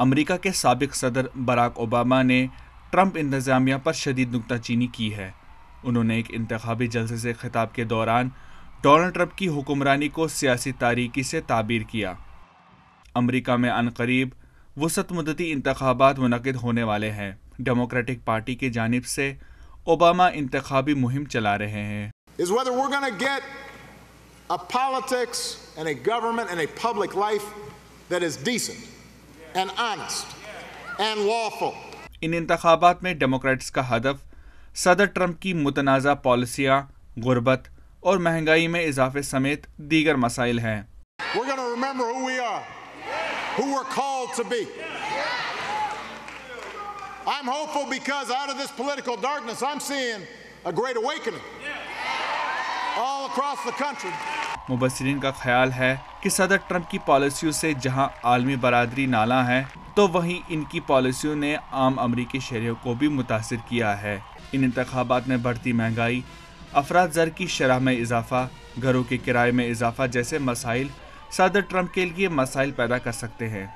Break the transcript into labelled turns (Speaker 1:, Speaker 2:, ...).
Speaker 1: امریکہ کے سابق صدر براک اوباما نے ٹرمپ انتظامیہ پر شدید نکتہ چینی کی ہے۔ انہوں نے ایک انتخابی جلسے سے خطاب کے دوران ڈونلڈ ٹرمپ کی حکمرانی کو سیاسی تاریکی سے تعبیر کیا۔ امریکہ میں عنقریب وسط مدتی انتخابات منعقد ہونے والے ہیں۔ ڈیموکریٹک پارٹی کی جانب سے اوباما انتخابی مہم چلا رہے ہیں۔
Speaker 2: A politics and a government and a public life that is decent and honest and lawful.
Speaker 1: ان انتخابات میں ڈیموکریٹس کا ہدف صدر ٹرمپ کی متنازع پالیسیاں، غربت اور مہنگائی میں اضافے سمیت دیگر مسائل ہیں۔
Speaker 2: We're going to remember who we are, who we're called to be. I'm hopeful because out of this political darkness I'm seeing a great awakening all across the country.
Speaker 1: مبصرین کا خیال ہے کہ صدر ٹرمپ کی پالیسیوں سے جہاں عالمی برادری نالاں ہے تو وہیں ان کی پالیسیوں نے عام امریکی شہریوں کو بھی متاثر کیا ہے۔ ان انتخابات میں بڑھتی مہنگائی، افراط زر کی شرح میں اضافہ، گھروں کے کرائے میں اضافہ جیسے مسائل صدر ٹرمپ کے لیے مسائل پیدا کر سکتے ہیں۔